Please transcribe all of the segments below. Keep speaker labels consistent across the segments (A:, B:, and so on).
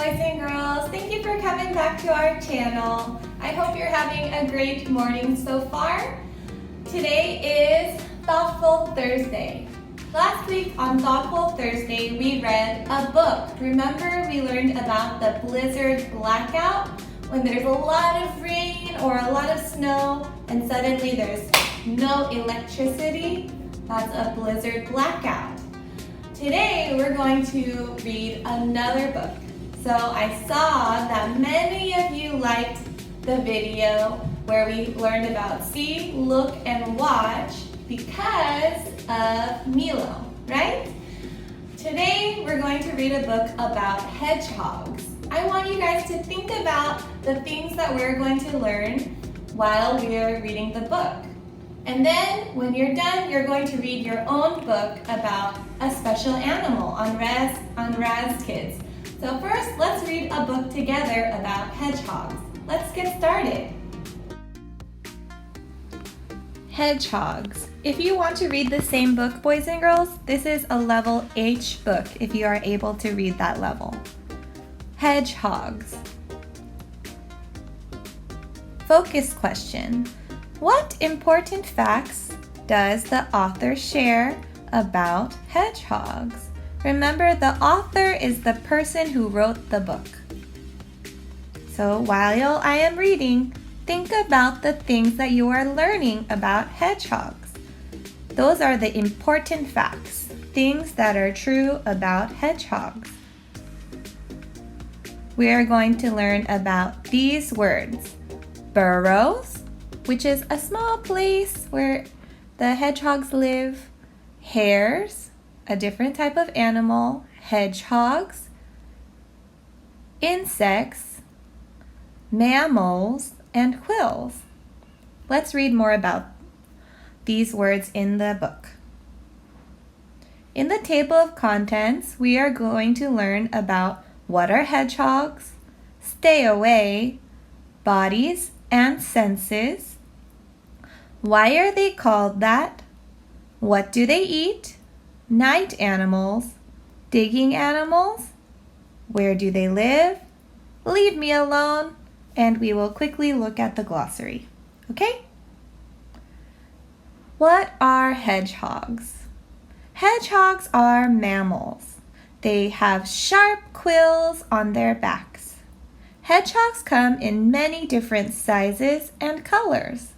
A: boys and girls. Thank you for coming back to our channel. I hope you're having a great morning so far. Today is Thoughtful Thursday. Last week on Thoughtful Thursday, we read a book. Remember, we learned about the blizzard blackout when there's a lot of rain or a lot of snow and suddenly there's no electricity. That's a blizzard blackout. Today, we're going to read another book. So I saw that many of you liked the video where we learned about see, look, and watch because of Milo, right? Today, we're going to read a book about hedgehogs. I want you guys to think about the things that we're going to learn while we're reading the book. And then when you're done, you're going to read your own book about a special animal on Raz Kids. So first, let's read a book together about hedgehogs. Let's get started. Hedgehogs. If you want to read the same book, boys and girls, this is a level H book if you are able to read that level. Hedgehogs. Focus question. What important facts does the author share about hedgehogs? Remember, the author is the person who wrote the book. So while I am reading, think about the things that you are learning about hedgehogs. Those are the important facts, things that are true about hedgehogs. We are going to learn about these words. Burrows, which is a small place where the hedgehogs live. Hares, a different type of animal. Hedgehogs. Insects. Mammals, and quills. Let's read more about these words in the book. In the table of contents, we are going to learn about what are hedgehogs, stay away, bodies and senses. Why are they called that? What do they eat? Night animals, digging animals. Where do they live? Leave me alone, and we will quickly look at the glossary. Okay? What are hedgehogs? Hedgehogs are mammals. They have sharp quills on their backs. Hedgehogs come in many different sizes and colors.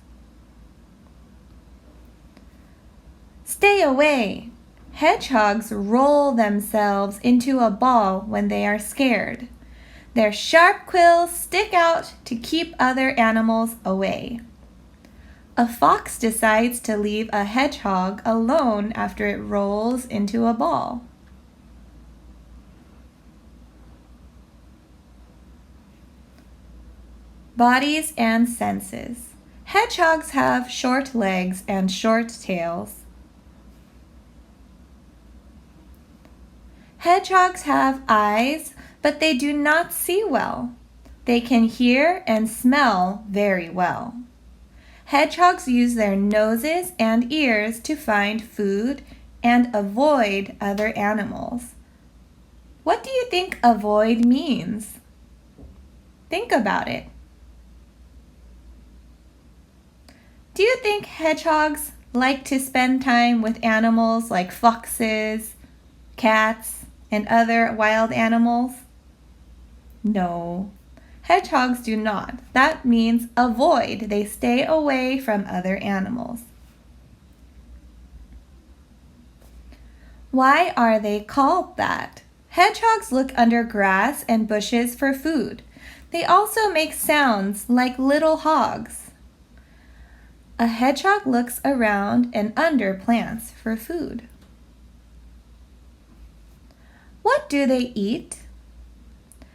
A: Stay away. Hedgehogs roll themselves into a ball when they are scared. Their sharp quills stick out to keep other animals away. A fox decides to leave a hedgehog alone after it rolls into a ball. Bodies and senses. Hedgehogs have short legs and short tails. Hedgehogs have eyes, but they do not see well. They can hear and smell very well. Hedgehogs use their noses and ears to find food and avoid other animals. What do you think avoid means? Think about it. Do you think hedgehogs like to spend time with animals like foxes, cats, and other wild animals? No, hedgehogs do not. That means avoid. They stay away from other animals. Why are they called that? Hedgehogs look under grass and bushes for food. They also make sounds like little hogs. A hedgehog looks around and under plants for food. What do they eat?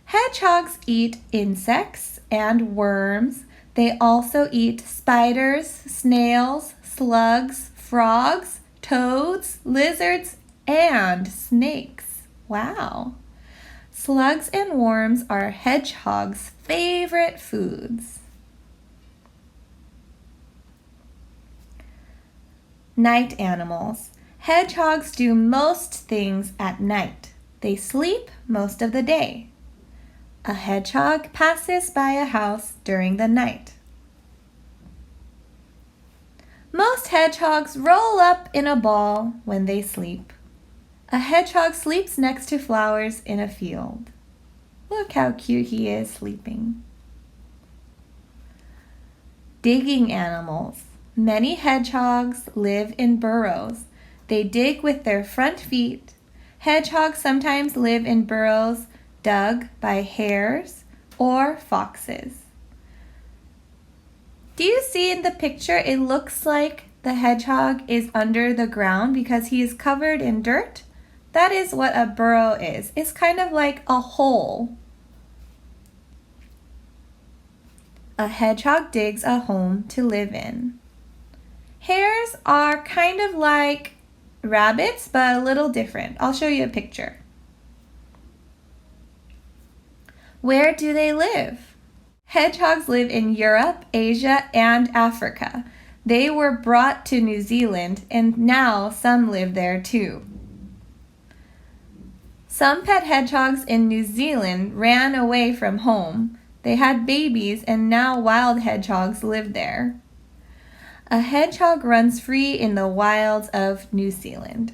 A: Hedgehogs eat insects and worms. They also eat spiders, snails, slugs, frogs, toads, lizards, and snakes. Wow! Slugs and worms are hedgehogs' favorite foods. Night animals. Hedgehogs do most things at night. They sleep most of the day. A hedgehog passes by a house during the night. Most hedgehogs roll up in a ball when they sleep. A hedgehog sleeps next to flowers in a field. Look how cute he is sleeping. Digging animals. Many hedgehogs live in burrows. They dig with their front feet. Hedgehogs sometimes live in burrows dug by hares or foxes. Do you see in the picture it looks like the hedgehog is under the ground because he is covered in dirt? That is what a burrow is. It's kind of like a hole. A hedgehog digs a home to live in. Hares are kind of like rabbits, but a little different. I'll show you a picture. Where do they live? Hedgehogs live in Europe, Asia, and Africa. They were brought to New Zealand, and now some live there too. Some pet hedgehogs in New Zealand ran away from home. They had babies, and now wild hedgehogs live there. A hedgehog runs free in the wilds of New Zealand.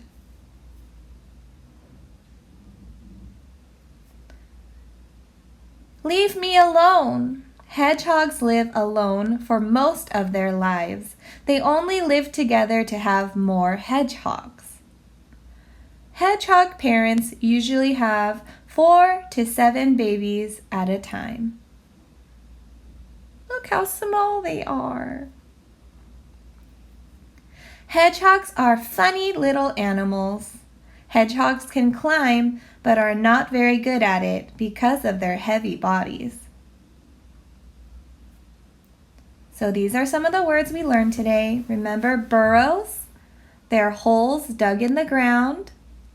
A: Leave me alone. Hedgehogs live alone for most of their lives. They only live together to have more hedgehogs. Hedgehog parents usually have 4 to 7 babies at a time. Look how small they are. Hedgehogs are funny little animals. Hedgehogs can climb, but are not very good at it because of their heavy bodies. So these are some of the words we learned today. Remember burrows? They're holes dug in the ground.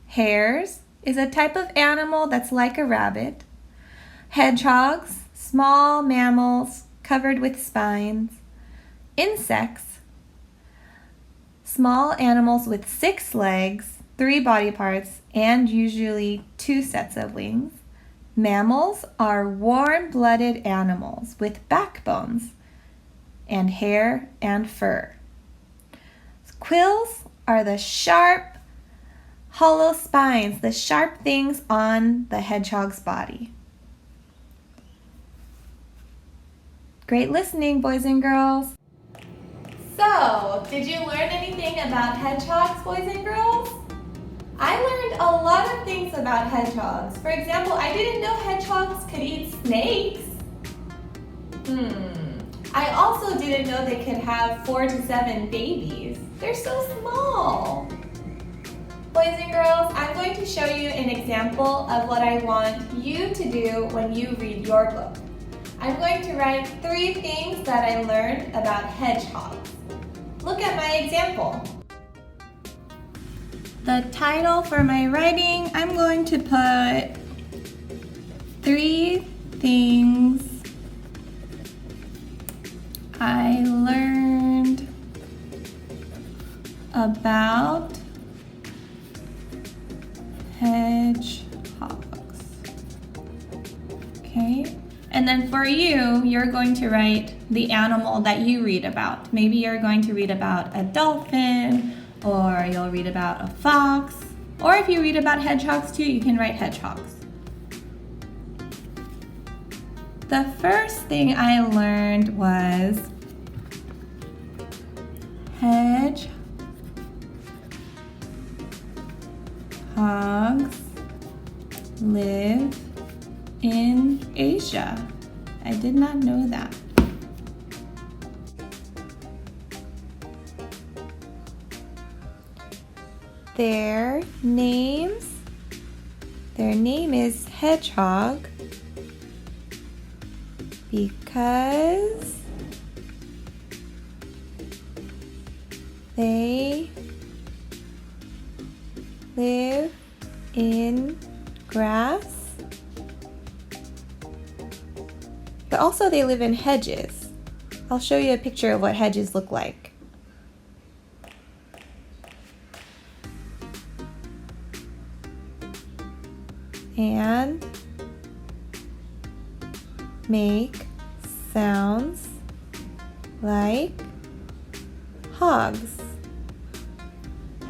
A: Hares is a type of animal that's like a rabbit. Hedgehogs, small mammals covered with spines. Insects, small animals with 6 legs, 3 body parts, and usually 2 sets of wings. Mammals are warm-blooded animals with backbones and hair and fur. Quills are the sharp, hollow spines, the sharp things on the hedgehog's body. Great listening, boys and girls. So, did you learn anything about hedgehogs, boys and girls? I learned a lot of things about hedgehogs. For example, I didn't know hedgehogs could eat snakes. I also didn't know they could have 4 to 7 babies. They're so small. Boys and girls, I'm going to show you an example of what I want you to do when you read your book. I'm going to write 3 things that I learned about hedgehogs. Look at my example. The title for my writing, I'm going to put 3 things I learned about hedgehogs. Okay? And then for you, you're going to write the animal that you read about. Maybe you're going to read about a dolphin, or you'll read about a fox, or if you read about hedgehogs too, you can write hedgehogs. The first thing I learned was hedgehogs live in Asia. I did not know that. Their name is hedgehog because they live in grass, but also they live in hedges. I'll show you a picture of what hedges look like. And make sounds like hogs.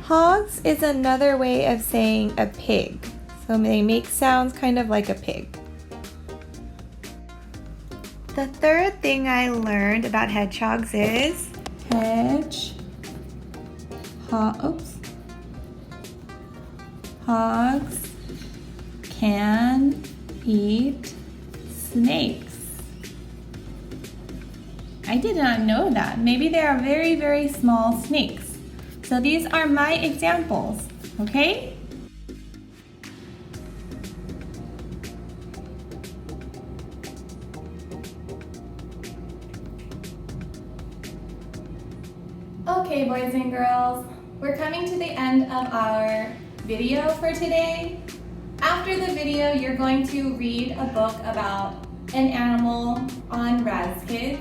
A: Hogs is another way of saying a pig. So they make sounds kind of like a pig. The third thing I learned about hedgehogs is hogs can eat snakes. I did not know that. Maybe they are very, very small snakes. So these are my examples, okay? Okay, boys and girls, we're coming to the end of our video for today. After the video, you're going to read a book about an animal on Raz Kids.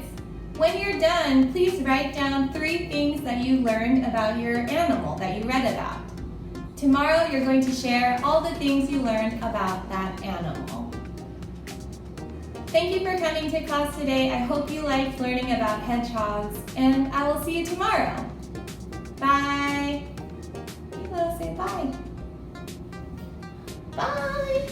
A: When you're done, please write down 3 things that you learned about your animal that you read about. Tomorrow, you're going to share all the things you learned about that animal. Thank you for coming to class today. I hope you liked learning about hedgehogs, and I will see you tomorrow. Bye. Hilo, say bye. Bye.